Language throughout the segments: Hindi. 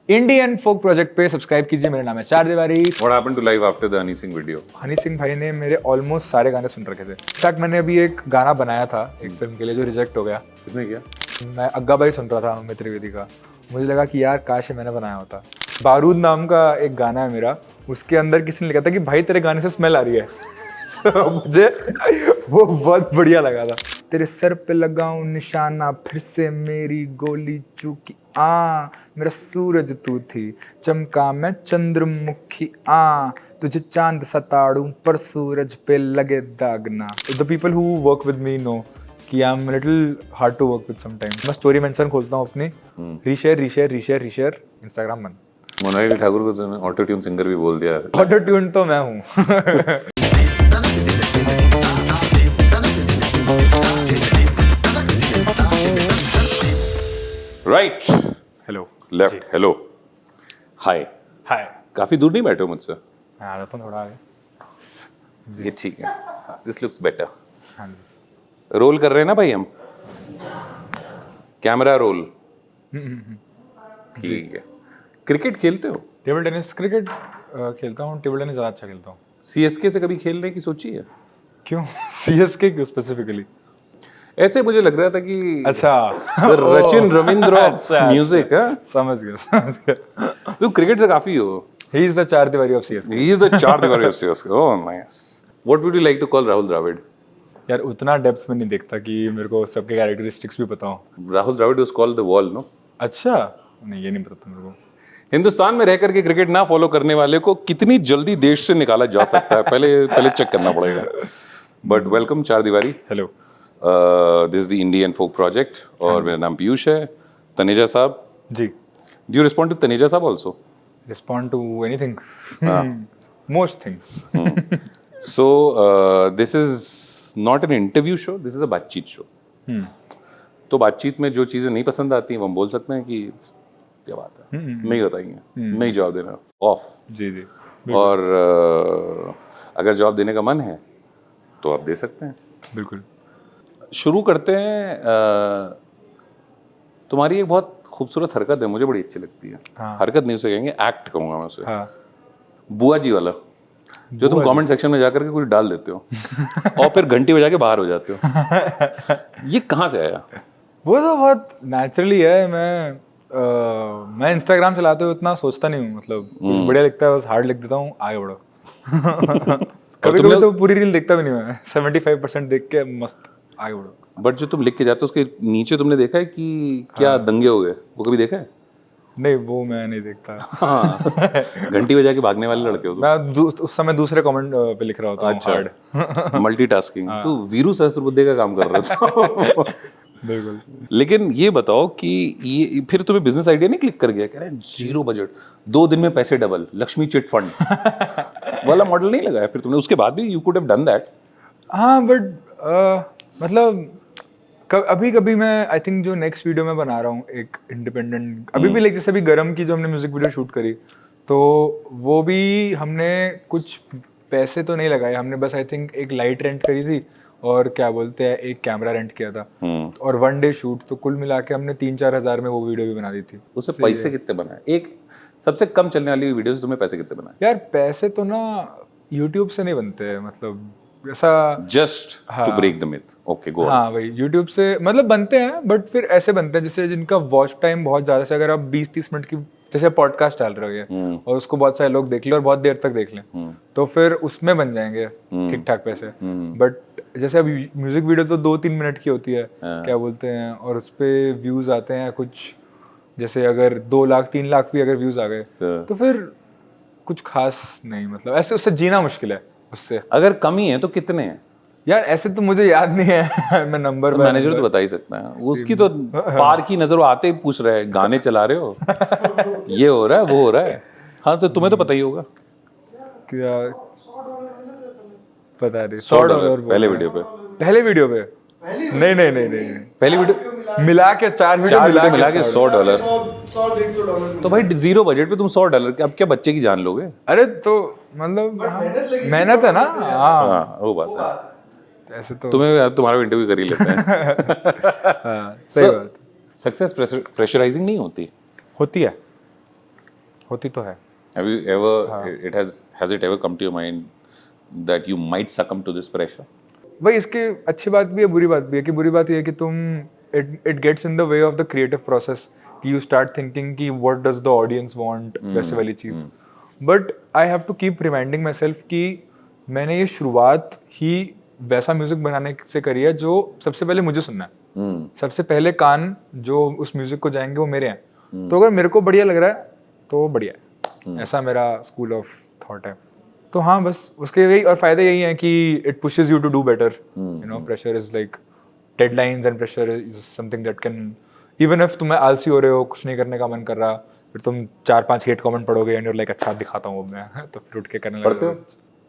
इंडियन फोक प्रोजेक्ट पे सब्सक्राइब कीजिए। मेरा नाम है चार Tiwari. What happened to live after the Honey Singh video? Honey Singh भाई ने मेरे ऑलमोस्ट सारे गाने सुन रखे थे। इनफैक्ट मैंने अभी एक गाना बनाया था एक फिल्म के लिए जो रिजेक्ट हो गया। किसने किया? मैं अग्गा भाई सुन रहा था अमित त्रिवेदी का। मुझे लगा कि यार काश ये मैंने बनाया होता। बारूद नाम का एक गाना है मेरा, उसके अंदर किसी ने लिखा था कि भाई तेरे गाने से स्मेल आ रही है। तो मुझे वो बहुत बढ़िया लगा था। तेरे सर पे लगाऊं निशाना फिर से मेरी गोली चूकी मेरा सूरज तू थी चमका मैं चंद्रमुखी तुझे चांद सताड़ू पर सूरज पे लगे दागना। The people who work with me know कि I am little hard to work with sometimes. मैं स्टोरी मेंशन खोलता हूँ अपनी, रीशेयर इंस्टाग्राम बंद। मोनाली ठाकुर को तूने ऑटो ट्यून सिंगर भी बोल दिया। ऑटो ट्यून तो मैं हूँ। राइट, हेलो, लेफ्ट, हेलो, हाय। हाय। काफी दूर नहीं बैठे हो मुझसे? मैं आ जाता हूँ थोड़ा आगे। ये ठीक है, दिस लुक्स बेटर। हाँ जी। रोल कर रहे हैं ना भाई हम? Camera roll. ठीक है। क्रिकेट खेलते हो? टेबल टेनिस, क्रिकेट खेलता हूँ। टेबल टेनिस ज़्यादा अच्छा खेलता हूँ। सीएसके से कभी खेलने की सोची है? क्यों? सीएसके क्यों स्पेसिफिकली? ऐसे मुझे लग रहा था कि अच्छा, रचिन रविंद्र ऑफ म्यूजिक है। समझ गया। तुम क्रिकेट से काफी हो। ही इज द चार Tiwari of CSK. He is the चार Tiwari of CSK. Oh, nice. What would you like to call Rahul Dravid? यार उतना डेप्थ में नहीं देखता कि मेरे को सबके कैरेक्टरिस्टिक्स भी पता हो। Rahul Dravid was called the wall, no? अच्छा, नहीं ये नहीं पता था मेरे को। हिंदुस्तान में रहकर के क्रिकेट ना फॉलो करने वाले को कितनी जल्दी देश से निकाला जा सकता है पहले चेक करना पड़ेगा। बट वेलकम चार तिवारी। Hello. This is the Indian folk project और मेरा नाम पीयूष है। तनेजा साहब, जी। Do you respond to Taneja साहब also? Respond to anything, most things. So this is not an interview show, this is a बातचीत शो। तो बातचीत में जो चीज़ें नहीं पसंद आती हैं वो हम बोल सकते हैं कि क्या बात है, नहीं बताएंगे, नहीं जवाब देना, ऑफ। जी जी। और अगर जवाब देने का मन है तो आप दे सकते हैं। बिल्कुल। शुरू करते हैं। तुम्हारी एक बहुत खूबसूरत हरकत है, मुझे बड़ी अच्छी लगती है। हाँ। हरकत नहीं उसे कहेंगे, एक्ट कहूँगा मैं उसे। हाँ। बुआ जी वाला, जो तुम कमेंट सेक्शन में जाकर के कुछ डाल देते हो और फिर घंटी बजा के बाहर हो जाते हो। ये कहाँ से आया? वो तो बहुत नेचुरली है। मैं इंस्टाग्राम चलाते हुए उतना सोचता नहीं हूँ, मतलब कुछ बढ़िया लिखता है बस हार्ड लिख देता हूँ, आगे बढ़ो। कभी कभी तो पूरी रील देखता भी नहीं मैं, 75% देख के मस्त आगे बढ़ो। बट जो तुम लिख के जाते हो उसके नीचे तुमने देखा है कि क्या दंगे हो गए? वो कभी देखा है? नहीं, वो मैं नहीं देखता। हाँ, घंटी बजा के भागने वाले लड़के हो तुम। मैं उस समय दूसरे कमेंट पे लिख रहा होता हूँ। अच्छा, मल्टीटास्किंग। तू वीरू सहस्त्रबुद्धे का काम कर रहा था। बिल्कुल। लेकिन ये बताओ कि ये फिर तुम्हें बिजनेस आइडिया नहीं क्लिक कर गया? कह रहे हैं 0 बजट, 2 दिन में पैसे डबल, लक्ष्मी चिट फंड वाला मॉडल नहीं लगाया फिर तुमने? उसके बाद भी you could have done that. हाँ बट मतलब अभी कभी मैं आई थिंक जो नेक्स्ट वीडियो मैं बना रहा हूँ एक इंडिपेंडेंट, अभी भी लाइक जैसे अभी गरम की जो हमने म्यूजिक वीडियो शूट करी, तो वो भी हमने कुछ पैसे तो नहीं लगाए। हमने बस आई थिंक एक लाइट रेंट करी थी और क्या बोलते हैं एक कैमरा रेंट किया था और 1 डे शूट, तो कुल मिला के हमने 3-4 हज़ार में वो वीडियो भी बना दी थी। उससे पैसे कितने बनाए? एक सबसे कम चलने वाली वीडियो से तुम्हें पैसे कितने बनाए? यार पैसे तो ना यूट्यूब से नहीं बनते हैं, मतलब ऐसा just to break the myth. Okay, go on. हाँ भाई, यूट्यूब से मतलब बनते हैं बट फिर ऐसे बनते हैं जैसे जिनका वॉच टाइम बहुत ज़्यादा से, अगर आप 20-30 मिनट की जैसे पॉडकास्ट डाल रहे हो और उसको बहुत सारे लोग देख लें और बहुत देर तक देख लें, तो फिर उसमें बन जाएंगे ठीक ठाक पैसे। बट जैसे अभी म्यूजिक वीडियो तो 2-3 मिनट की होती है, क्या बोलते हैं, और उस पर व्यूज आते हैं कुछ, जैसे अगर 2 लाख 3 लाख भी अगर व्यूज आ गए तो फिर कुछ खास नहीं, मतलब ऐसे उससे जीना मुश्किल है उससे। अगर कमी है तो कितने हैं यार? ऐसे तो मुझे याद नहीं है। मैं नंबर तो मैनेजर तो बता ही सकता है। उसकी तो पार की नजर, वो आते ही पूछ रहे हैं गाने चला रहे हो, ये हो रहा है, वो हो रहा है। हाँ तो तुम्हें तो पता ही होगा। क्या पता नहीं। $100 पहले वीडियो पे? नहीं पहली वीडियो मिला के 4 वीडियो मिला के $100। तो भाई 0 बजट पे तुम $100, अब क्या बच्चे की जान लोगे? अरे तो मतलब मेहनत है ना। हाँ, वो बात है। ऐसे तो तुम्हें तुम्हारा इंटरव्यू कर ही लेते हैं। हाँ, सही बात। सक्सेस प्रेशराइजिंग नहीं होती? होती है। होती तो है। Have you ever has it ever come to your mind that you might succumb to this pressure? भाई इसकी अच्छी बात भी है, बुरी बात भी है। कि बुरी बात ये है कि तुम it gets in the way of the creative process कि यू स्टार्ट थिंकिंग कि what does the audience want, वैसे वाली चीज़। But I have to keep reminding myself कि मैंने ये शुरुआत ही वैसा म्यूजिक बनाने से करी है जो सबसे पहले मुझे सुनना है। सबसे पहले कान जो उस म्यूजिक को जाएंगे वो मेरे हैं। तो अगर मेरे को बढ़िया लग रहा है तो बढ़िया है। ऐसा मेरा स्कूल ऑफ थॉट है। तो हाँ, बस उसके यही और फायदे यही हैं कि it pushes you to do better. You know, pressure is like deadlines and pressure is something that can, even if तुम्हें आलसी हो रहे हो, कुछ नहीं करने का मन कर रहा, फिर तुम 4-5 हेट कमेंट पढ़ोगे एंड यूर लाइक अच्छा दिखाता हूँ मैं तो फिर उठ के करने लगते हो।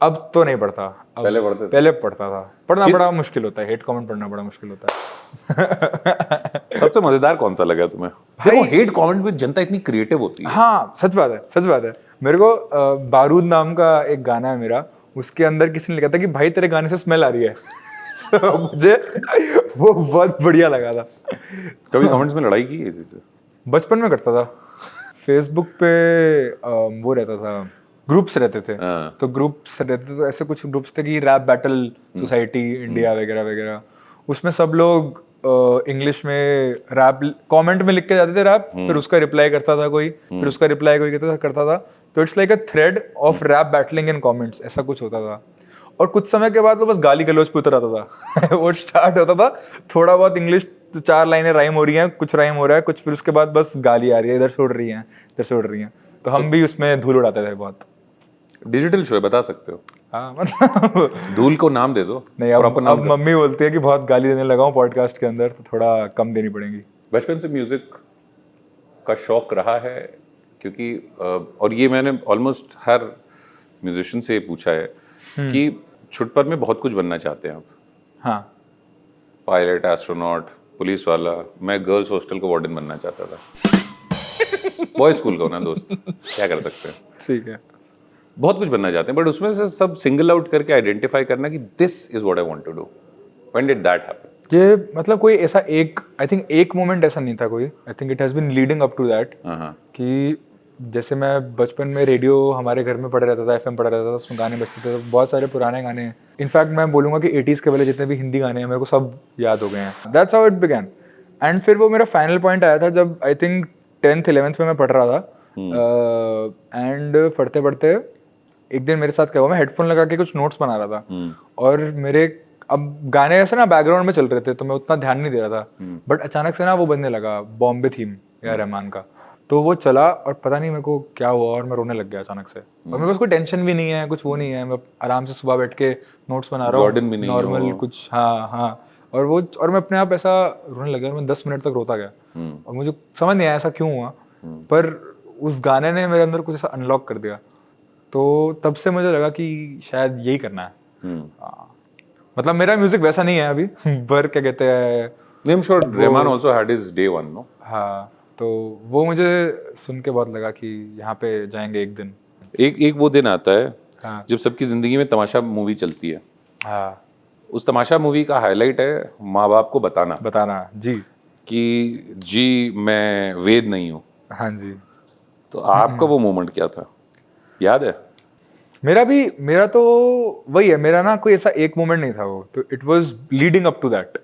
अब तो नहीं पढ़ता, पहले पढ़ता था। पढ़ना बड़ा मुश्किल होता है, हेट कमेंट पढ़ना बड़ा मुश्किल होता है। सबसे मजेदार कौन सा लगा तुम्हें? देखो, हेट कमेंट में जनता इतनी क्रिएटिव होती है। हाँ, सच बात है, सच बात है। मेरे को बारूद नाम का एक गाना है मेरा, उसके अंदर किसी ने लिखा था कि भाई तेरे गाने से स्मेल आ रही है। तो मुझे वो बहुत बढ़िया लगा था। कभी कमेंट्स में लड़ाई की इसी से? बचपन में करता था। फेसबुक पे वो रहता था, ग्रुप्स रहते थे। तो ग्रुप्स रहते थे, तो ऐसे कुछ ग्रुप्स थे कि रैप बैटल सोसाइटी इंडिया वगैरह वगैरह। उसमें सब लोग इंग्लिश में रैप कमेंट में लिख के जाते थे रैप, फिर उसका रिप्लाई करता था कोई, फिर उसका रिप्लाई कोई करता था। तो it's like a thread of rap battling in comments, ऐसा कुछ होता था। और कुछ समय के बाद तो बस गाली गलौज पे उतर आता था। वो स्टार्ट होता था, थोड़ा बहुत इंग्लिश 4 लाइनें राइम हो रही हैं, कुछ राइम हो रहा है कुछ, फिर उसके बाद बस गाली आ रही है, इधर से उड़ रही है, इधर से उड़ रही है। तो हम भी उसमें धूल उड़ाते थे बहुत। डिजिटल शो है, बता सकते हो? हाँ, मतलब धूल को नाम दे दो। नहीं, अब मम्मी बोलती है कि बहुत गाली देने लगा हूँ पॉडकास्ट के अंदर, तो थोड़ा कम देनी पड़ेगी। बचपन से म्यूजिक का शौक रहा है? क्योंकि और ये मैंने ऑलमोस्ट हर म्यूजिशियन से पूछा है कि छुटपर में बहुत कुछ बनना चाहते हैं आप। हाँ, पायलट, एस्ट्रोनॉट, पुलिस वाला। मैं गर्ल्स हॉस्टल का वार्डन बनना चाहता था। बॉय स्कूल का होना दोस्त, क्या कर सकते हैं। ठीक है। बहुत कुछ बनना चाहते हैं, बट उसमें से सब सिंगल आउट करके आइडेंटिफाई करना कि this is what I want to do. When did that happen? ये मतलब कोई ऐसा एक, आई थिंक एक मोमेंट ऐसा नहीं था कोई। I think it has been leading up to that. कि जैसे मैं बचपन में रेडियो हमारे घर में पड़ा रहता था, एफएम पड़ा रहता था, उसमें गाने बजते थे, तो बहुत सारे पुराने गाने। इनफैक्ट मैं बोलूँगा कि 80s के पहले जितने भी हिंदी गाने हैं मेरे को सब याद हो गए हैं। That's how it began. And फिर वो मेरा फाइनल पॉइंट आया था जब आई थिंक 10th 11th में मैं पढ़ रहा था। एंड पढ़ते पढ़ते एक दिन मेरे साथ क्या हुआ, मैं हेडफोन लगा के कुछ नोट्स बना रहा था, और मेरे अब गाने ऐसे ना बैकग्राउंड में चल रहे थे, तो मैं उतना ध्यान नहीं दे रहा था। बट अचानक से ना वो बजने लगा, बॉम्बे थीम या रहमान का। तो वो चला और पता नहीं मेरे को क्या हुआ, और मैं रोने लग गया अचानक से। और मेरे पास कोई टेंशन भी नहीं है, कुछ वो नहीं है, मैं आराम से सुबह बैठ के नोट्स बना रहा हूँ, नॉर्मल कुछ। हाँ हाँ। और मैं अपने आप ऐसा रोने लग गया, मैं 10 मिनट तक रोता गया। और मुझे समझ नहीं आया ऐसा क्यों हुआ, पर उस गाने ने मेरे अंदर कुछ ऐसा अनलॉक कर दिया। तो तब से मुझे लगा कि शायद यही करना है। मतलब मेरा म्यूजिक वैसा नहीं है अभी, पर क्या कहते हैं, I'm sure Rahman also had his day one, no? हाँ, तो वो मुझे सुन के बहुत लगा कि यहाँ पे जाएंगे एक दिन। एक वो दिन आता है हाँ। जब सबकी जिंदगी में तमाशा मूवी चलती है। हाँ, उस तमाशा मूवी का हाईलाइट है माँ बाप को बताना जी कि जी मैं वेद नहीं हूँ। हाँ जी। तो आपका वो मोमेंट क्या था, याद है? मेरा तो वही है, मेरा ना कोई ऐसा एक मोमेंट नहीं था वो, तो it was leading up to that.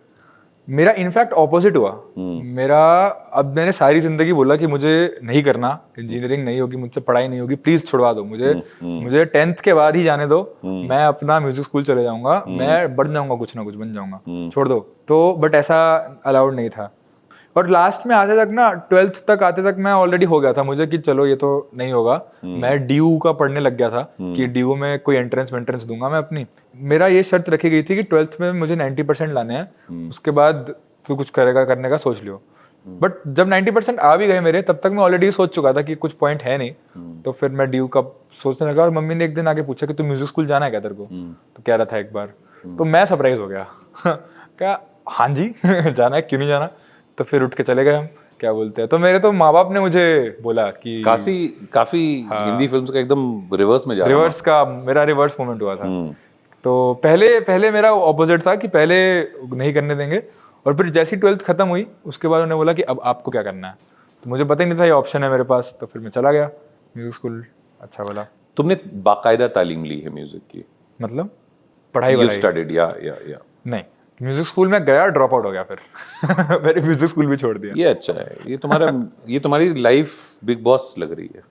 मेरा इनफैक्ट ऑपोजिट हुआ। मेरा, अब मैंने सारी जिंदगी बोला कि मुझे नहीं करना, इंजीनियरिंग नहीं होगी मुझसे, पढ़ाई नहीं होगी, प्लीज छुड़वा दो मुझे 10th के बाद ही जाने दो, मैं अपना म्यूजिक स्कूल चले जाऊंगा, मैं बढ़ जाऊंगा, कुछ ना कुछ बन जाऊंगा, छोड़ दो। तो बट ऐसा अलाउड नहीं था। और लास्ट में आते तक ना, 12th तक आते तक मैं ऑलरेडी हो गया था मुझे कि चलो ये तो नहीं होगा। मैं DU का पढ़ने लग गया था कि DU में कोई एंट्रेंस दूंगा मैं अपनी। मेरा ये शर्त रखी गई थी कि 12th में मुझे 90% लाने हैं, उसके बाद तू कुछ करेगा, करने का सोच लियो। बट जब 90% आ भी गए मेरे, तब तक मैं ऑलरेडी सोच चुका था कि कुछ पॉइंट है नहीं। तो फिर मैं DU का सोचने लगा, और मम्मी ने एक दिन आके पूछा कि तू म्यूजिक स्कूल जाना है क्या तेरे को? तो कह रहा था एक बार, तो मैं सरप्राइज हो गया। क्या हाँ जी जाना है, क्यों नहीं जाना। तो फिर उठ के चले गए हम, क्या बोलते हैं। तो मेरे तो माँ बाप ने मुझे बोला कि काफी हिंदी फिल्म्स का एकदम रिवर्स में जा रहा रिवर्स का मेरा रिवर्स मोमेंट हुआ था। तो पहले मेरा ऑपोजिट था कि पहले नहीं करने देंगे, और फिर जैसी 12th खत्म हुई उसके बाद उन्होंने बोला कि अब आपको क्या करना है। तो मुझे पता ही नहीं था ये ऑप्शन है मेरे पास, तो फिर मैं चला गया। म्यूजिक स्कूल अच्छा वाला। तुमने बाकायदा तालीम ली है म्यूजिक की? मतलब पढ़ाई यू वाला? स्टडीड? या नहीं, म्यूजिक स्कूल में गया, ड्रॉप आउट हो गया फिर मैंने म्यूजिक स्कूल भी छोड़ दिया। ये अच्छा है, ये तुम्हारी लाइफ बिग बॉस लग रही है।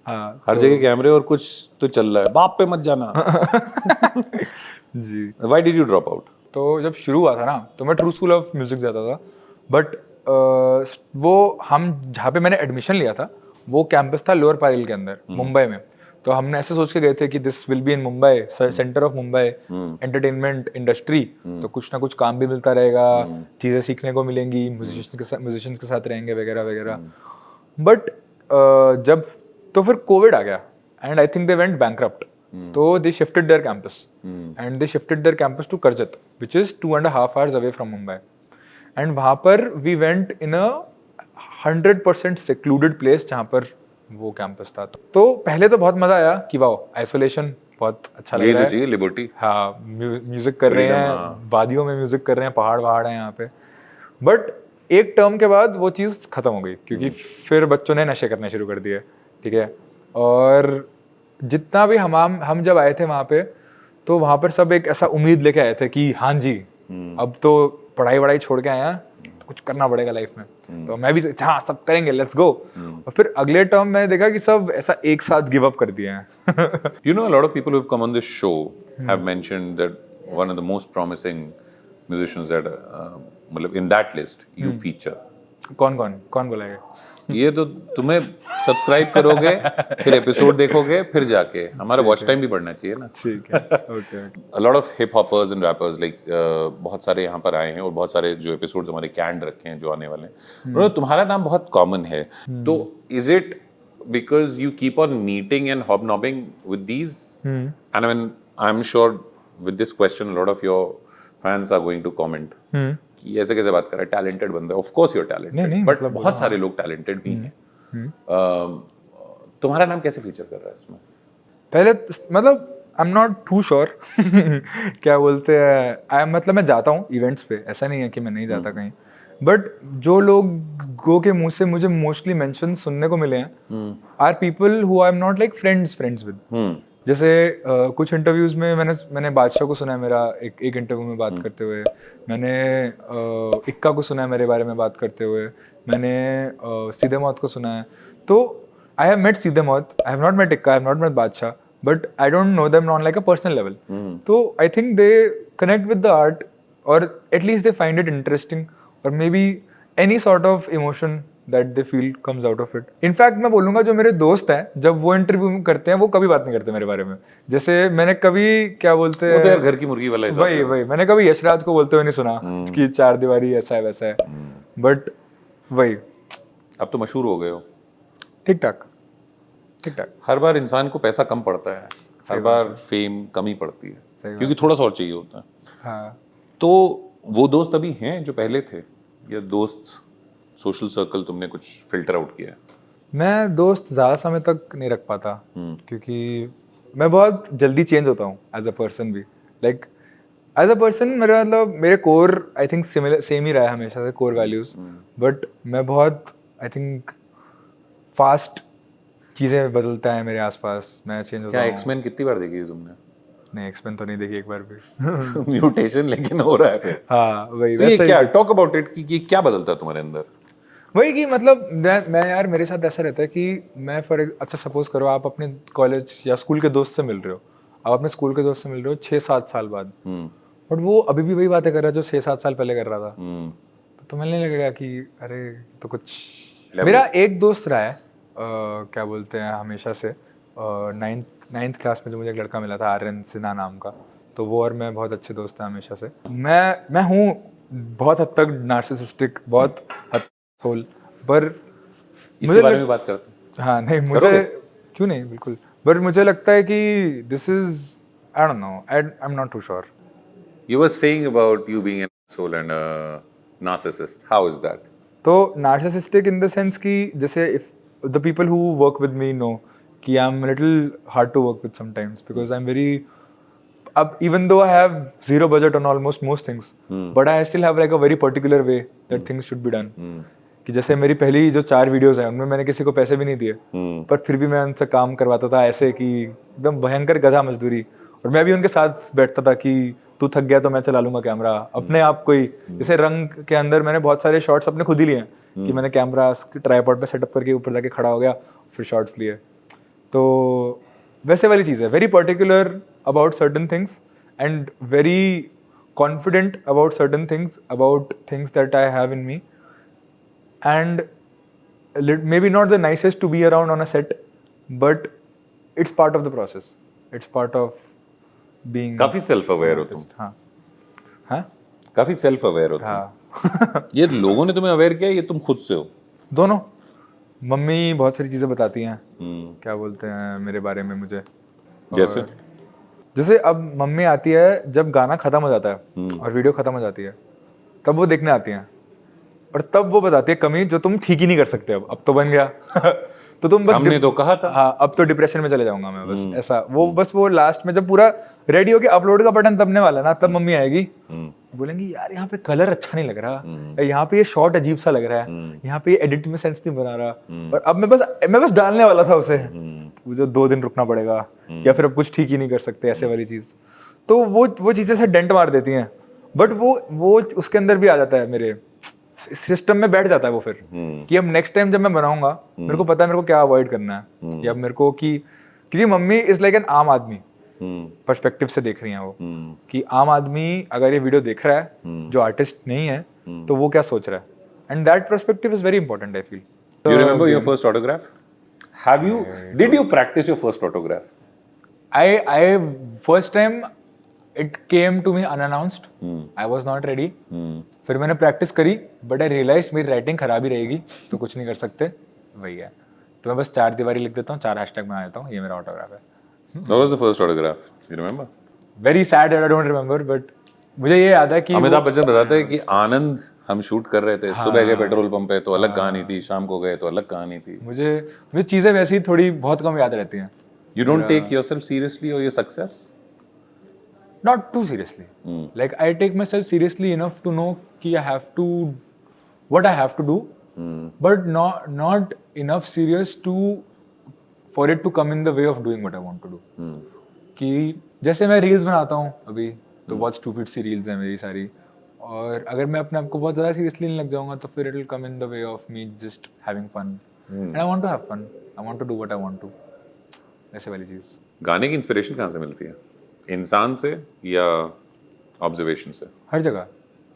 हाँ हर जगह कैमरे और कुछ तो चल रहा है, बाप पे मत जाना। जी। Why did you drop out? तो जब शुरू हुआ था ना, तो मैं ट्रू स्कूल ऑफ म्यूजिक जाता था, बट वो हम जहाँ पे मैंने एडमिशन लिया था वो कैंपस था लोअर पारेल के अंदर, मुंबई में। तो हमने ऐसे सोच के गए थे कि this will be in Mumbai, centre of Mumbai, entertainment industry, तो कुछ ना कुछ काम भी मिलता रहेगा, चीज़ें सीखने को मिलेंगी, म्यूजिशियंस के साथ रहेंगे वगैरह वगैरह। बट जब तो फिर कोविड आ गया and I think they went bankrupt, तो they shifted their campus and they shifted their campus to Karjat, which is 2.5 hours away from Mumbai. And वहाँ पर we went in a 100% secluded place जहाँ पर वो कैंपस था। तो पहले तो बहुत मजा आया कि वाओ, आइसोलेशन बहुत अच्छा लग ये रहा तो है। चाहिए लिबर्टी। हाँ, म्यूजिक कर रहे हैं, वादियों में म्यूजिक कर रहे हैं, पहाड़ वहाड़ हैं यहाँ पे। बट एक टर्म के बाद वो चीज़ खत्म हो गई, क्योंकि फिर बच्चों ने नशे करने शुरू कर दिए, ठीक है। और जितना भी हम जब आए थे वहाँ पे, तो वहाँ पर सब एक ऐसा उम्मीद लेके आए थे कि हाँ जी, अब तो पढ़ाई वढ़ाई छोड़ के आए हैं, तो कुछ करना पड़ेगा लाइफ में। तो मैं भी हाँ, सब करेंगे, लेट्स गो। और फिर अगले टर्म मैंने देखा कि सब ऐसा एक साथ गिव अप कर दिए हैं। You know, a lot of people who've come on this show have mentioned that one of the most promising musicians that, मतलब in that list, you feature. कौन बोला ये? ये तो तुम्हें सब्सक्राइब करोगे, फिर एपिसोड देखोगे, फिर जाके हमारा वॉच टाइम भी बढ़ना चाहिए ना। ठीक है, okay. A lot of hip hoppers and rappers like बहुत सारे यहाँ पर आए हैं और बहुत सारे जो एपिसोड्स हमारे कैंड रखे हैं जो आने वाले हैं, उन्होंने तुम्हारा नाम बहुत कॉमन है। तो is it because you keep on meeting and hobnobbing with these? And I mean, I'm sure with this question a lot of your fans are going to comment कि ऐसे कैसे बात कर रहा है, टैलेंटेड बंदा। Of course you are talented, but बहुत सारे लोग टैलेंटेड भी हैं। तुम्हारा नाम कैसे फीचर कर रहा है इसमें? पहले मतलब I am not too sure क्या बोलते हैं, मतलब मैं जाता हूँ इवेंट्स पे, ऐसा नहीं है कि मैं नहीं जाता कहीं, बट जो लोगों के मुंह से मुझे मोस्टली मेंशन सुनने को मिले हैं are people who I am not like friends with. जैसे कुछ इंटरव्यूज में मैंने बादशाह को सुना है मेरा एक इंटरव्यू में बात करते हुए, मैंने इक्का को सुना है मेरे बारे में बात करते हुए, मैंने सीधे मौत को सुना है। तो आई हैव मेट सीधे मौत, आई have not met Ikka, I have not met Badshah, but I don't know them on like a personal level. तो I think they connect with the art, और at least they find it interesting, और maybe any sort of emotion that they feel comes out of it. In fact, मैं बोलूँगा जो मेरे दोस्त हैं, जब वो इंटरव्यू करते हैं, वो कभी बात नहीं करते मेरे बारे में। जैसे मैंने कभी क्या बोलते हैं, वो तो यार घर की मुर्गी वाला हिसाब है। वही मैंने कभी यशराज को बोलते हुए नहीं सुना कि चार दीवारी ऐसा है वैसा है, बट वही अब तो मशहूर हो गए हो। ठीक ठाक। हर बार इंसान को पैसा कम पड़ता है, हर बार फेम कम ही पड़ती है, क्योंकि थोड़ा सा और चाहिए होता है। हाँ। तो वो दोस्त अभी हैं जो पहले थे, या दोस्त सोशल सर्कल तुमने कुछ फिल्टर आउट किया है? मैं दोस्त ज़्यादा समय तक नहीं रख पाता, क्योंकि मैं बहुत जल्दी चेंज होता हूँ एज अ पर्सन भी। लाइक एज अ पर्सन मेरा मतलब मेरे कोर आई थिंक सेम ही रहा है हमेशा से, कोर वैल्यूज, बट मैं बहुत आई थिंक फास्ट चीज़ें बदलता है मेरे आसपास, मैं चेंज होता क्या हूँ। एक्समैन कितनी बार देखी है तुमने? नहीं, एक्समैन तो नहीं देखी एक बार भी। म्यूटेशन लेकिन हो रहा है फिर। हाँ वही, तो ये वैसा ही क्या, कुछ। टॉक अबाउट इट कि क्या बदलता है तुम्हारे अंदर? वही कि मतलब मैं यार, मेरे साथ ऐसा रहता है कि मैं अच्छा सपोज करो आप अपने कॉलेज या स्कूल के दोस्त से मिल रहे हो, आप अपने स्कूल के दोस्त से मिल रहे हो 6-7 साल बाद, बट वो अभी भी वही बातें कर रहा है जो 6-7 साल पहले कर रहा था, तो तुम्हें नहीं लगेगा कि अरे तो कुछ। मेरा एक दोस्त रहा है क्या बोलते हैं हमेशा से, 9th क्लास में जो मुझे एक लड़का मिला था आर्यन सिन्हा नाम का, तो वो और मैं बहुत अच्छे दोस्त हैं हमेशा से। मैं हूँ बहुत हद तक नार्सिसिस्टिक, बहुत हद सोल, पर इसके बारे में बात करते हैं। हाँ नहीं, मुझे क्यों नहीं, बिल्कुल, बट मुझे लगता है कि this is I don't know, I am not too sure. You were saying about you being an asshole and a narcissist. How is that? तो नार्सिसिस्टिक इन द सेंस कि जैसे if the people who work with me know कि I am little hard to work with sometimes, because I am very, अब even though I have zero budget on almost most things, but I still have like a very particular way that things should be done. कि जैसे मेरी पहली जो 4 वीडियोस हैं उनमें मैंने किसी को पैसे भी नहीं दिए, पर फिर भी मैं उनसे काम करवाता था ऐसे कि एकदम भयंकर गधा मजदूरी। और मैं भी उनके साथ बैठता था कि तू थक गया तो मैं चला लूंगा कैमरा अपने आप को ही। जैसे रंग के अंदर मैंने बहुत सारे शॉट्स अपने खुद ही लिए हैं कि मैंने कैमरा ट्राइपॉड पे सेटअप करके ऊपर जाके खड़ा हो गया, फिर शॉट्स लिए। तो वैसे वाली चीज़ है, very particular about certain things and very confident about certain things, about things that I have in me, and maybe not the nicest to be around on a set, but it's part of the process, it's part of being काफी सेल्फ अवेयर हो तुम। हाँ हाँ काफी सेल्फ अवेयर हो तुम। हाँ ये लोगों ने तुम्हें अवेयर किया, ये तुम खुद से हो? दोनों। मम्मी बहुत सारी चीजें बताती हैं, क्या बोलते हैं मेरे बारे में मुझे। जैसे जैसे अब मम्मी आती है जब गाना खत्म हो जाता है और वीडियो खत्म हो जाती है, तब वो देखने आती हैं और तब वो बताती है कमी जो तुम ठीक ही नहीं कर सकते। अब तो बन गया तो तुम बस हमने तो कहा था। हाँ, अब तो डिप्रेशन में चले जाऊंगा मैं, बस ऐसा। वो लास्ट में जब पूरा रेडी हो के अपलोड का बटन दबने वाला ना, तब मम्मी आएगी, बोलेंगी यार यहाँ पे कलर अच्छा नहीं लग रहा, यहाँ पे ये शॉट अजीब सा लग रहा है, यहाँ पे ये एडिट में सेंस नहीं बना रहा। और अब मैं बस डालने वाला था उसे, मुझे 2 दिन रुकना पड़ेगा या फिर अब कुछ ठीक ही नहीं कर सकते, ऐसे वाली चीज। तो वो चीजें से डेंट मार देती हैं, बट वो उसके अंदर भी आ जाता है, मेरे सिस्टम में बैठ जाता है वो फिर कि अब नेक्स्ट टाइम जब मैं बनाऊंगा मेरे को पता है मेरे को क्या अवॉइड करना है, या मेरे को कि क्योंकि मम्मी इज लाइक एन आम आदमी पर्सपेक्टिव से देख रही हैं वो, कि आम आदमी अगर ये वीडियो देख रहा है जो आर्टिस्ट नहीं है तो वो क्या सोच रहा है, and that perspective is very important I feel. You remember your first autograph? Did you practice your first autograph? I first time it came to me unannounced. I was not ready. फिर मैंने प्रैक्टिस करी, बट आई रियलाइज मेरी राइटिंग खराब ही रहेगी तो कुछ नहीं कर सकते, वही है। तो मैं बस 4 दीवारी लिख देता हूँ, 4 हैशटैग बना देता हूँ, ये मेरा ऑटोग्राफ है। What was the first autograph? You remember? Very sad I don't remember, but मुझे ये याद है कि अमिताभ बच्चन बताते हैं कि आनंद हम शूट कर रहे थे, सुबह गए पेट्रोल पंप पे तो अलग कहानी थी, शाम को गए तो अलग कहानी थी। मुझे चीजें वैसी थोड़ी बहुत कम याद रहती हैं। You don't take yourself seriously or your success? Not too seriously. Like I take myself seriously enough to know कि I have to what I have to do, but not enough serious for it to come in the way of doing what I want to do. कि जैसे मैं रील्स बनाता हूँ अभी, तो बहुत स्टूपिड सी रील्स हैं मेरी सारी, और अगर मैं अपने आप को बहुत ज़्यादा सीरियसली नहीं लग जाऊंगा तो फिर it will come in the way of me just having fun, and I want to have fun, I want to do what I want to, ऐसे वाली चीज़। गाने की इंस्पिरेशन कहाँ से मिलती है? इंसान से या ऑब्जर्वेशन से? हर जगह।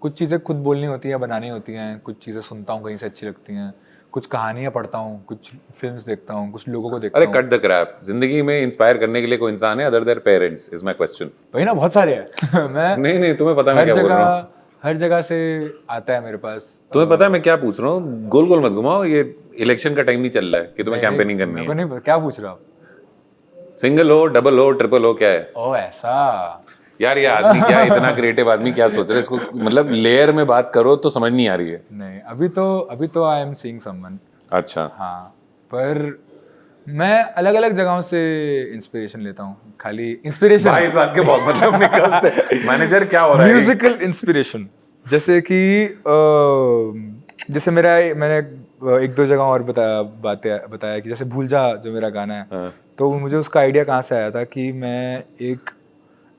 कुछ चीज़ें खुद बोलनी होती हैं, बनानी होती हैं, कुछ चीज़ें सुनता हूँ कहीं से अच्छी लगती हैं, कुछ कहानियाँ पढ़ता हूँ, कुछ फिल्म्स देखता हूँ, कुछ लोगों को देखता अरे हूँ। कट द क्रैप, जिंदगी में इंस्पायर करने के लिए कोई इंसान है other their parents is my question. वही ना, बहुत सारे हैं मैं नहीं तुम्हें पता है मैं क्या बोल रहा हूँ। हर जगह से आता है मेरे पास। तुम्हें पता है मैं क्या पूछ रहा हूँ? गोल गोल मत घुमाओ, ये इलेक्शन का टाइम नहीं चल रहा है कि तुम्हें कैंपेनिंग करनी मेरे को है। नहीं पता, क्या पूछ रहा हो? सिंगल हो, डबल हो, ट्रिपल हो, क्या है? ओ ऐसा यार ये आदमी क्या, इतना क्रिएटिव आदमी क्या सोच रहा है? इसको मतलब लेयर में बात करो तो समझ नहीं आ रही है। नहीं, अभी तो आई एम सीइंग समवन। अच्छा हाँ, पर मैं अलग अलग जगहों से इंस्पिरेशन लेता हूँ, खाली इंस्पिरेशन भाई इस बात के बहुत मतलब निकलते। मैनेजर क्या हो रहा है? म्यूजिकल इंस्पिरेशन, जैसे कि जैसे मैंने 1-2 जगह और बताया कि जैसे भूल जा जो मेरा गाना है, तो मुझे उसका आइडिया कहाँ से आया था कि मैं एक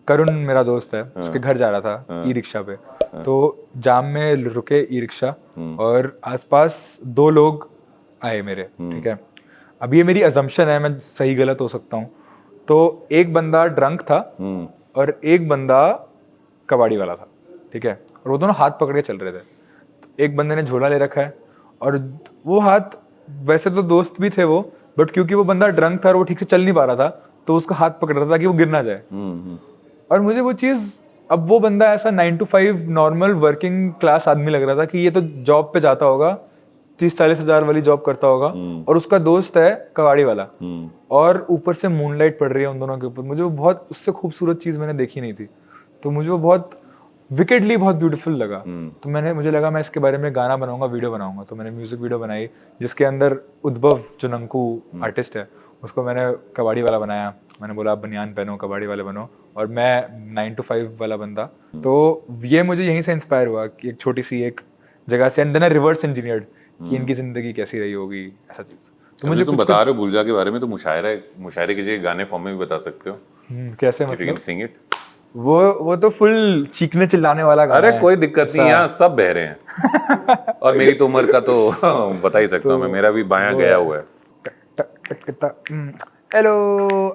करुण मेरा दोस्त है, उसके घर जा रहा था ई रिक्शा पे, तो जाम में रुके ई रिक्शा और आसपास 2 लोग आए मेरे, ठीक है। अब ये मेरी अजम्पशन है, मैं सही गलत हो सकता हूँ। तो एक बंदा ड्रंक था और एक बंदा कबाड़ी वाला था, ठीक है, और वो दोनों हाथ पकड़ के चल रहे थे। तो एक बंदे ने झोला ले रखा है और वो हाथ, वैसे तो दोस्त भी थे वो, बट क्योंकि वो बंदा ड्रंक था और वो ठीक से चल नहीं पा रहा था तो उसका हाथ पकड़ रहा था कि वो गिर ना जाए। और मुझे वो चीज़, अब वो बंदा ऐसा 9 to 5 नॉर्मल वर्किंग क्लास आदमी लग रहा था कि ये तो जॉब पे जाता होगा, 30-40 हज़ार वाली जॉब करता होगा, और उसका दोस्त है कबाड़ी वाला, और ऊपर से मूनलाइट पड़ रही है उन दोनों के ऊपर। मुझे वो बहुत, उससे खूबसूरत चीज़ मैंने देखी नहीं थी, तो मुझे वो बहुत विकेडली बहुत ब्यूटीफुल लगा। तो मुझे लगा मैं इसके बारे में गाना बनाऊंगा, वीडियो बनाऊंगा। तो मैंने म्यूजिक वीडियो बनाई जिसके अंदर उद्भव जो नंकू आर्टिस्ट है उसको मैंने कबाड़ी वाला बनाया। मैंने बोला आप बनियान पहनो, कबाड़ी वाले बनो, और मैं 9 to 5 वाला बंदा। तो ये मुझे यहीं से इंस्पायर हुआ कि एक छोटी सी एक जगह से, and then I reverse engineered कि इनकी जिंदगी कैसी रही होगी, ऐसा चीज। तो मुझे तुम बता रहे हो भूल जा के बारे में, तो मुशायरे की जगह गाने फॉर्म में भी बता सकते हो, कैसे इफ यू मतलब? Can sing it. वो तो फुल चीखने चिल्लाने वाला गाना अरे है। कोई दिक्कत नहीं, यहाँ सब बह रहे हैं और मेरी तो उम्र का तो बता ही सकता हूँ मैं, मेरा भी बायां गया हुआ है। हेलो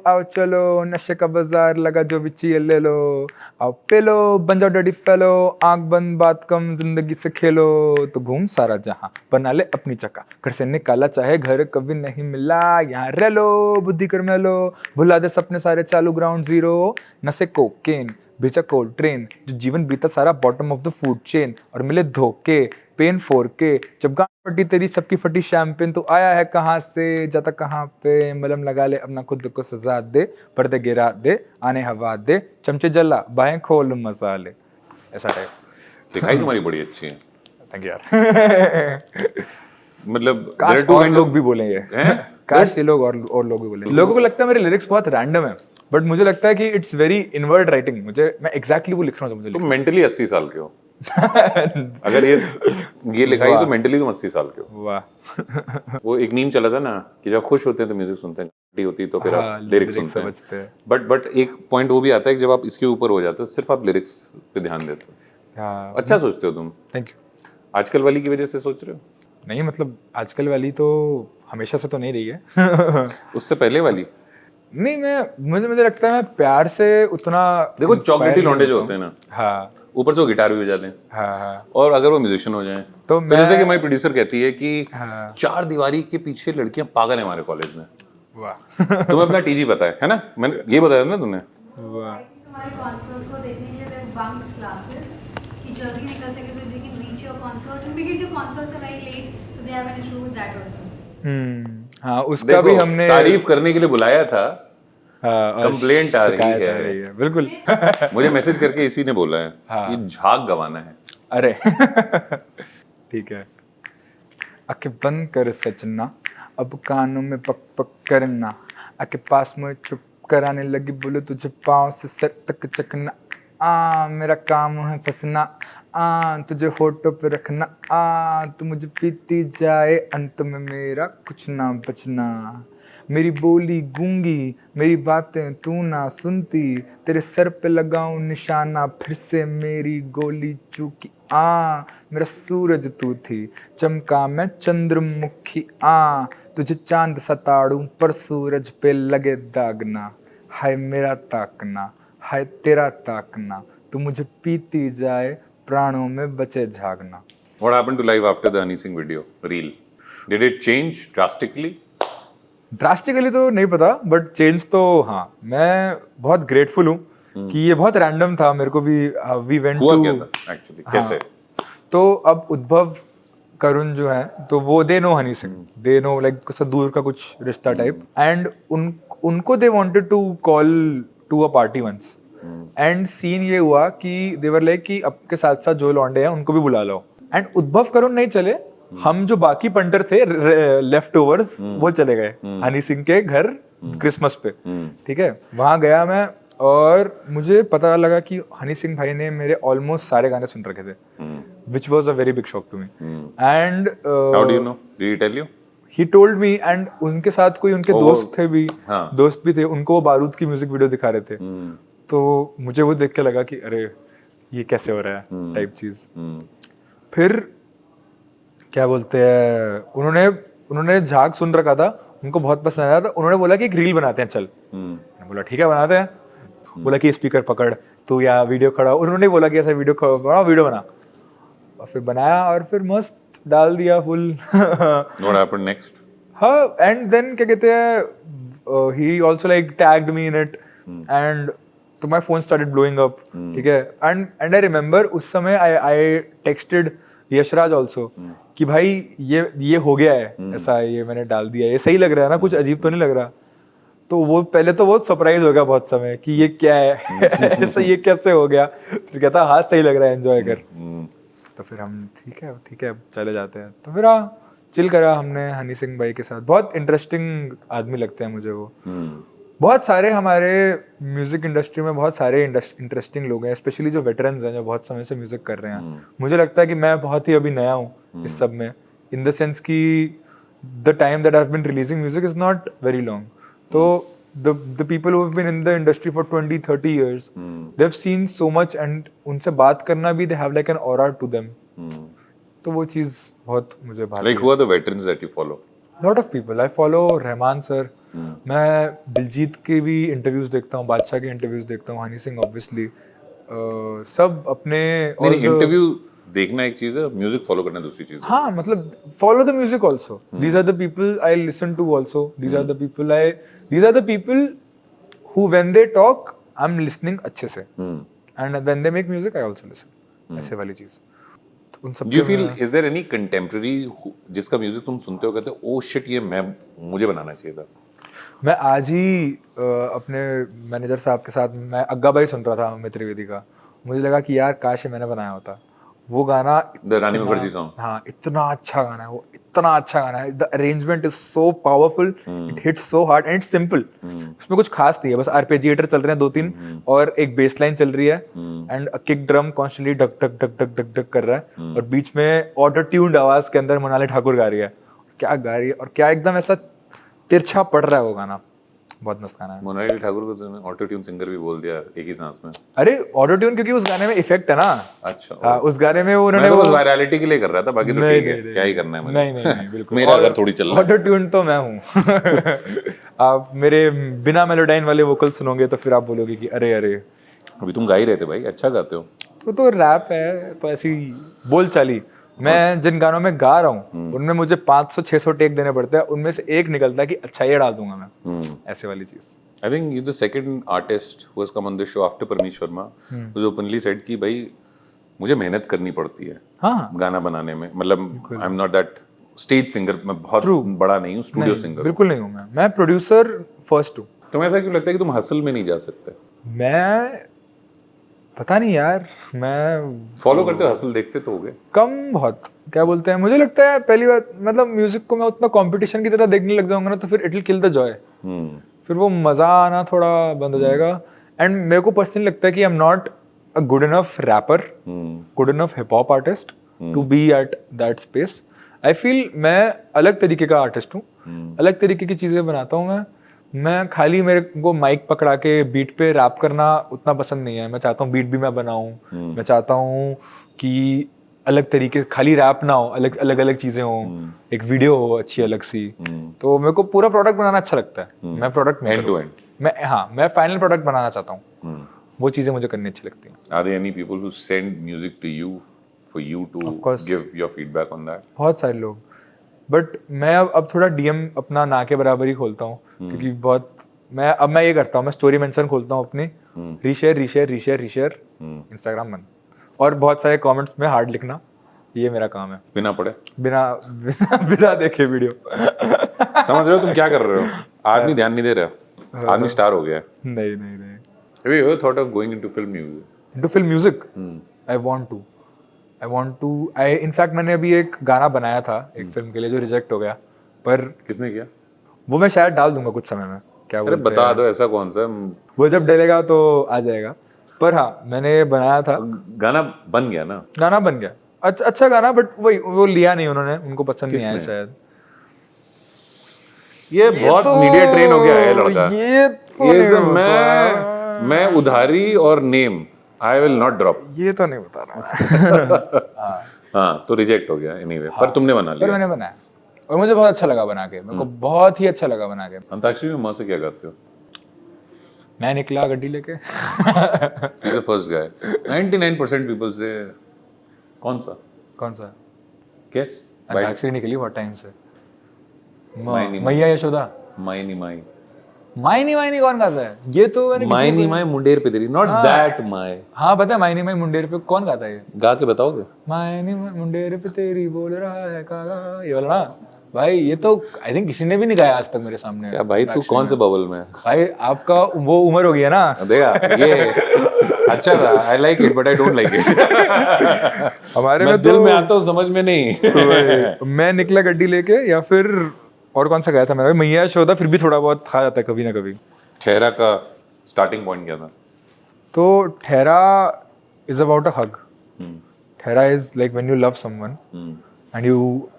आओ चलो नशे का बाजार लगा जो भी चाहिए ले लो, आओ पे लो बन जाओ डैडी फेलो, आंख बंद बात कम जिंदगी से खेलो, तो घूम सारा जहां बना ले अपनी चक्का, घर से निकाला चाहे घर कभी नहीं मिला, यहाँ रह लो बुद्धि कर मेलो, भुला दे सपने सारे चालू ग्राउंड जीरो, नशे कोकेन बेचा कोल्ड ट्रेन, जो जीवन बीता सारा bottom of the food chain, और मिले धोखे पेन 4K, जब गांड फटी तेरी सबकी फटी शैंपेन, तो आया है कहाँ से जाता कहाँ पे, मलम लगा ले अपना खुद को सजा दे, पर्दे गिरा दे आने हवा दे, चमचे जला बाहें खोल मसाले, ऐसा टाइप। दिखाई तुम्हारी बड़ी अच्छी है। थैंक यू यार। मतलब काश और लोग भी बोलेंगे, काश ये लोग और लोग भी बोलेंगे। लोगों को लगता है मेरे लिरिक्स बहुत रैंडम है, बट मुझे लगता है कि इट्स वेरी इनवर्ड राइटिंग, मैं एग्जैक्टली वो लिख रहा हूँ मुझे। तुम मेंटली 80 साल के हो। अगर ये लिखाई तो मेंटली तुम 80 साल के हो। वाह। वो एक मीम चला था ना कि जब खुश होते हैं तो म्यूजिक सुनते हैं, छुट्टी होती है तो फिर आप लिरिक्स सुनते हैं। बट एक पॉइंट वो भी आता है कि जब आप इसके ऊपर हो जाते हो, सिर्फ आप लिरिक्स पे ध्यान देते हो। अच्छा सोचते हो तुम। Thank you. आजकल वाली की वजह से सोच रहे हो? नहीं मतलब आजकल वाली तो हमेशा से तो नहीं रही है। उससे पहले वाली नहीं, मुझे लगता है मैं प्यार से उतना, देखो चॉकलेटी लौंडे जो होते हैं ना, हाँ, ऊपर से वो गिटार भी बजा लें, हाँ, और अगर वो म्यूजिशियन हो जाएं तो जैसे कि हमारी प्रोड्यूसर कहती है कि हाँ, 4 दीवारी के पीछे लड़कियां पागल है हमारे कॉलेज में। वाह। तुम्हें अपना टीजी पता है ना? मैंने ये बताया ना तुमने। वाह। तुम्हारे कॉन्सर्ट को देखने के लिए दे बंक क्लासेस कि जल्दी निकल सके तो they can reach your concert, and because your concerts are like late so they have an issue with that also. हाँ, उसका भी हमने तारीफ करने के लिए बुलाया था, हाँ, कंप्लेंट आ रही है। बिल्कुल। मुझे मैसेज करके इसी ने बोला है कि झाग गवाना है। अरे ठीक है। आंखें बंद कर सजना, अब कानों में पक पक करना, आके पास में चुप कराने लगी, बोले तुझे पाँव से सर तक चकना, मेरा काम है फंसना, तुझे होठों पे रखना, तू मुझे पीती जाए, अंत में मेरा कुछ ना बचना, मेरी बोली गूंगी मेरी बातें तू ना सुनती, तेरे सर पे लगाऊं निशाना, फिर से मेरी गोली चूकी, मेरा सूरज तू थी, चमका मैं चंद्रमुखी, तुझे चांद सताड़ूं पर सूरज पे लगे दागना, हाय मेरा ताकना, हाय तेरा ताकना, तू मुझे पीती जाए, प्राणों में बचे झागना। What happened to life after the Honey Singh video reel? Did it change drastically? Drastically तो नहीं पता, बट चेंज तो हाँ, मैं बहुत ग्रेटफुल हूँ कि ये बहुत रैंडम था मेरे को भी। वी वेंट हुआ टू, क्या था एक्चुअली, कैसे? तो अब उद्भव करुण जो है, तो वो they know Honey Singh, they know like दूर का कुछ रिश्ता टाइप, एंड उनको they wanted to call to a party once, and scene ये हुआ कि देवर लाइक कि आपके साथ साथ जो लौंडे हैं उनको भी बुला लो, एंड उद्भव करुण नहीं चले, हम जो बाकी पंटर थे लेफ्ट ओवर्स वो चले गए हनी सिंह के घर क्रिसमस पे। ठीक है, वहां गया मैं और मुझे पता लगा कि हनी सिंह भाई ने मेरे ऑलमोस्ट सारे गाने सुन रखे थे, which was a very big shock to me. And how do you know? Did he tell you? He told me, and उनके साथ कोई उनके दोस्त थे भी, दोस्त भी थे, उनको वो बारूद की म्यूजिक वीडियो दिखा रहे थे, तो मुझे वो देख के लगा कि अरे ये कैसे हो रहा है टाइप चीज। फिर क्या बोलते हैं, उन्होंने झाग सुन रखा था, उनको बहुत पसंद आया था, उन्होंने बोला कि एक रील बनाते हैं चल। मैंने बोला ठीक है बनाते हैं। बोला कि स्पीकर पकड़ तू या वीडियो खड़ा, उन्होंने बोला कि ऐसा वीडियो बना, और फिर बनाया और फिर मस्त डाल दिया फुल। What happened next? हाँ, एंड देन क्या कहते हैं, he also like tagged me in it, and तो my phone started blowing up, ठीक है, and I remember उस समय I texted यशराज also कि भाई ये हो गया है ऐसा, ये मैंने डाल दिया, ये सही लग रहा है ना, कुछ अजीब तो नहीं लग रहा? तो वो पहले तो बहुत सरप्राइज हो गया बहुत समय कि ये क्या है, ऐसा ये कैसे हो गया, फिर कहता हाँ सही लग रहा है, एंजॉय कर। तो फिर हम ठीक है चले जाते हैं, तो फिर चिल करा हमने हनी सिंह भाई के साथ। बहुत इंटरेस्टिंग आदमी लगते हैं मुझे वो। बहुत सारे हमारे म्यूजिक इंडस्ट्री में बहुत सारे इंटरेस्टिंग लोग हैं, स्पेशली जो वेटरन्स हैं, जो बहुत समय से म्यूजिक कर रहे हैं। मुझे लगता है कि मैं बहुत ही अभी नया हूँ इस सब में, in the sense कि the time that I've been releasing music is not very long. So the people who have been in the industry for 20-30 years, they've seen so much, and उनसे बात करना भी they have like an aura to them. तो वो चीज़ बहुत मुझे भाती Like who are the veterans that you follow? Lot of people. I follow Rahman sir. मैं दिलजीत के भी इंटरव्यूज देखता हूँ, बादशाह के इंटरव्यूज देखता हूँ, हनी सिंह ऑब्वियसली. सब अपने नहीं इंटरव्यू देखना एक चीज है, म्यूजिक फॉलो करना दूसरी चीज है. हाँ मतलब follow the music also. These are the people I listen to also. These are the people who when they talk I am listening अच्छे से, and when they make music I also listen. ऐसे वाली चीज. उन सब Do you feel is there any contemporary जिसका म्यूजिक तुम सुनते हो कहते हो ओ शिट ये मुझे बनाना चाहिए था? मैं आज ही अपने मैनेजर साहब के साथ मैं अग्गा भाई सुन रहा था अमित त्रिवेदी का. मुझे लगा कि यार काश ये मैंने बनाया होता. वो गाना The रानी मुखर्जी सॉन्ग. हाँ इतना अच्छा गाना है वो, इतना अच्छा गाना है. The arrangement is so powerful, it hits so hard and it's simple. उसमें कुछ खास नहीं है, बस आरपेजिएटर चल रहे हैं 2-3 और एक बेस लाइन चल रही है एंड किक ड्रम कॉन्स्टेंटली ढक ढक ढक ढक ढक ढक कर रहा है और बीच में ऑटो ट्यून्ड आवाज के अंदर मोनाली ठाकुर गा रही है. क्या गा रही है और क्या एकदम ऐसा तिरछा पड़ रहा है वो गाना. बहुत मस्त गाना है. मोनाली ठाकुर को तुमने ऑटो ट्यून सिंगर भी बोल दिया एक ही सांस में. अरे ऑटो ट्यून क्योंकि उस गाने में इफेक्ट है ना. अच्छा. हाँ, उस गाने में उन्होंने मैं तो वो बस वायरलिटी के लिए कर रहा था, बाकी तो ठीक है, क्या ही करना है मुझे. नहीं बिल्कुल. मेरा अगर थोड़ी चल रहा है. ऑटो ट्यून तो मैं हूँ. आप मेरे बिना मेलोडाइन वाले वोकल सुनोगे तो फिर आप बोलोगे कि अरे अरे. अभी तुम गा ही रहे थे भाई, अच्छा गाते हो. तो रैप है तो ऐसी बोल चाली. मैं जिन गानों में गा रहा हूँ उनमें मुझे 500-600 टेक देने पड़ते हैं, उनमें से एक निकलता है कि अच्छा ये डाल दूंगा मैं. ऐसे वाली चीज. I think you're the second artist who has come on this show after Parmesh Sharma, who's openly said कि भाई मुझे मेहनत करनी पड़ती है गाना बनाने में. मतलब I am not that stage singer, मैं बहुत बड़ा नहीं हूँ स्टूडियो सिंगर. बिल्कुल नहीं हूँ मैं प्रोड्यूसर फर्स्ट हूँ. तुम्हें ऐसा क्यों लगता है कि तुम हसल में नहीं जा सकते? मैं पता नहीं यार, मैं फॉलो करते हो, हसल देखते तो होगे कम बहुत. क्या बोलते हैं, मुझे लगता है पहली बात मतलब म्यूजिक को मैं उतना कंपटीशन की तरह देखने लग जाऊंगा ना तो फिर it will kill the Joy. फिर वो मजा आना थोड़ा बंद हो जाएगा. एंड मेरे को पर्सनली लगता है कि I am not a good enough rapper, good enough hip hop artist to be at that space. I feel मैं अलग तरीके का आर्टिस्ट हूँ, अलग तरीके की चीजें बनाता हूँ. मैं खाली मेरे को माइक पकड़ा के बीट पे रैप करना उतना पसंद नहीं है. मैं चाहता हूँ बीट भी मैं बनाऊँ. मैं चाहता हूँ कि अलग तरीके, खाली रैप ना हो, अलग अलग चीजें हो, एक वीडियो हो अच्छी अलग सी. तो मेरे को पूरा प्रोडक्ट बनाना अच्छा लगता है. मैं प्रोडक्ट एंड टू एंड मैं फाइनल प्रोडक्ट बनाना चाहता हूँ. वो चीजें मुझे करनी अच्छी लगती हैं. Are there any people who send music to you for you to give your feedback on that? बहुत सारे लोग. बट मैं अब थोड़ा डीएम अपना ना के बराबर ही खोलता हूँ क्योंकि बहुत मैं ये करता हूँ, मैं स्टोरी मेंशन खोलता हूँ अपनी, रीशेयर इंस्टाग्राम बंद, और बहुत सारे कमेंट्स में हार्ड लिखना. ये मेरा काम है बिना पढ़े, बिना देखे वीडियो. समझ रहे हो तुम क्या कर रहे हो? आदमी ध्यान नहीं दे रहा, आदमी स्टार हो गया है. नहीं. Have you ever thought of going into film music? Into film music? I want to. In fact मैंने अभी एक गाना बनाया था एक फिल्म के लिए जो रिजेक्ट हो गया. पर किसने किया? वो मैं शायद डाल दूंगा कुछ समय में. क्या अरे बता दो ऐसा कौन सा. वो जब डलेगा तो आ जाएगा. पर हाँ मैंने बनाया था. गाना बन गया ना? गाना बन गया. अच्छा गाना, बट वो लिया नहीं उन्होंने, उनको पसंद नहीं आया शायद. ये बहुत मीडिया ट्रेन हो गया है लड़का. ये मैं उधारी और name I will not drop. ये तो नहीं बता रहा. हाँ तो रिजेक्ट हो गया एनीवे. पर तुमने बना लिया. पर मैंने बनाया और मुझे बहुत अच्छा लगा बना के. मेरे को बहुत ही अच्छा लगा बना के. अंताक्षरी में माँ से क्या गाते हो? मैं निकला गड्डी लेके. He's the first guy. 99% people say कौन सा? Guess. अंताक्षरी निकली बहुत टाइम से. मायनी मैया यशोदा. मायनी कौन गाता है? ये तो मैंने मायनी माय मुंडेर पे तेरी, नॉट दैट माय. हाँ पता है मायनी माय मुंडेर पे कौन गाता है? गा के बताओगे? मायनी माय मुंडेर पे तेरी बोल रहा है कागा, ये वाला ना भाई. ये तो आई थिंक किसी ने भी नहीं गाया आज तक मेरे सामने. क्या भाई तू कौन से बबल में? भाई आपका वो उम्र हो गया ना. देखा ये अच्छा था. I like it but I don't like it. हमारे मैं दिल में आता हूँ, समझ में नहीं. मैं निकला गड्डी लेके, या फिर और कौन सा गाया था मैंने? मैया यशोदा फिर भी थोड़ा बहुत खा जाता है कभी ना कभी. ठहरा का स्टार्टिंग पॉइंट क्या था? तो ठहरा इज अबाउट अ हग. ठहरा is like when you love someone and you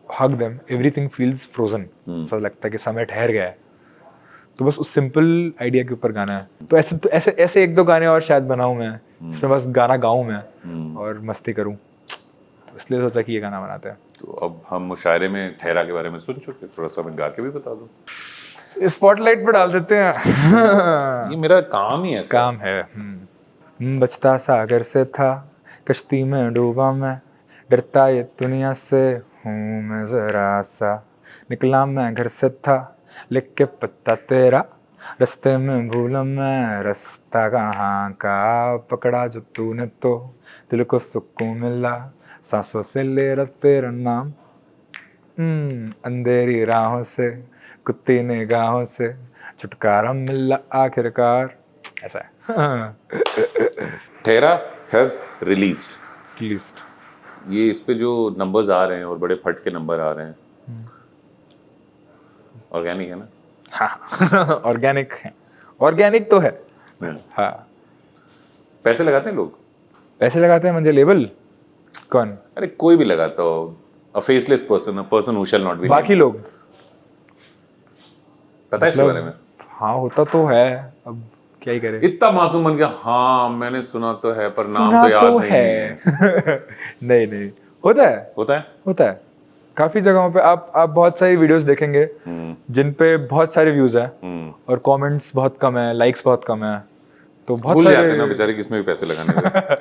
hug them, everything feels frozen. सब लगता है कि समय ठहर गया है. तो बस उस सिंपल आइडिया के ऊपर गाना है. तो ऐसे एक दो गाने और शायद बनाऊं मैं, जिसमें बस गाना गाऊं मैं और मस्ती करूं. तो इसलिए सोचा कि ये गाना बनाते हैं. तो अब हम मुशायरे में ठहरा के बारे में सुन चुके, थोड़ा सा मैं गा के भी बता दूं. स्पॉटलाइट पे डाल देते हैं. ये मेरा काम ही है. काम है. बचता सागर से था, कश्ती में डूबा मैं, डरता ये दुनिया से हूँ मैं जरा सा. निकला मैं घर से था, लिख के पत्ता तेरा, रास्ते में भूला मैं रास्ता कहाँ का. पकड़ा जो तूने तो दिल को सुकून मिला, सांसों से ले रहा तेरा नाम. अंधेरी राहों से, कुत्ती निगाहों से, छुटकारा मिला आखिरकार. ऐसा है. ठहरा हैज रिलीज्ड. लिस्ट. ये इस पे जो नंबर्स आ रहे हैं और बड़े फट के नंबर आ रहे हैं, ऑर्गेनिक है ना? हाँ. ऑर्गेनिक है. ऑर्गेनिक तो है. हाँ. पैसे लगाते हैं लोग? पैसे लगाते हैं मुझे लेबल? कौन? अरे कोई भी लगाता हो. A faceless person, a person who shall not be. बाकी लोग. पता है इसके बारे में? हाँ होता तो है. अब क्या ही करें. इतना मासूम बन गया. हाँ मैंने सुना तो है पर नाम सुना तो याद तो नहीं है. नहीं होता है. होता है. काफी जगहों पे आप बहुत सारी वीडियोस देखेंगे जिन पे बहुत सारे व्यूज हैं और कमेंट्स बहुत कम है, लाइक्स बहुत कम है. तो बहुत भूल सारे जाते हैं ना बेचारे किसमें भी पैसे लगाने का.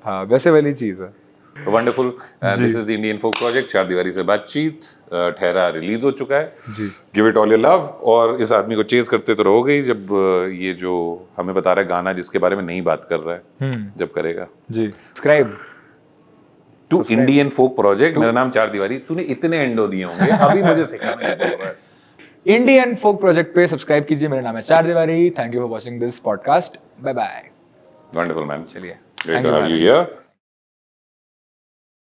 हाँ वैसे वाली चीज है. Wonderful. This is the Indian folk project. चार दीवारी से बातचीत. ठहरा रिलीज हो चुका है. जी. Give it all your love. और इस आदमी को चेज करते तो रहोगे ही जब ये जो हमें बता रहा है गाना जिसके बारे में नहीं बात कर रहा है, जब करेगा. जी. Subscribe to Indian folk project. मेरा नाम चार दीवारी. तूने इतने एंडो दिए होंगे अभी मुझे सिखाना है. इंडियन फोक प्रोजेक्ट पे सब्सक्राइब कीजिए. मेरा नाम है Char Diwari. Thank you for watching this podcast. Bye bye. Wonderful man. चलिए. Great to have you here.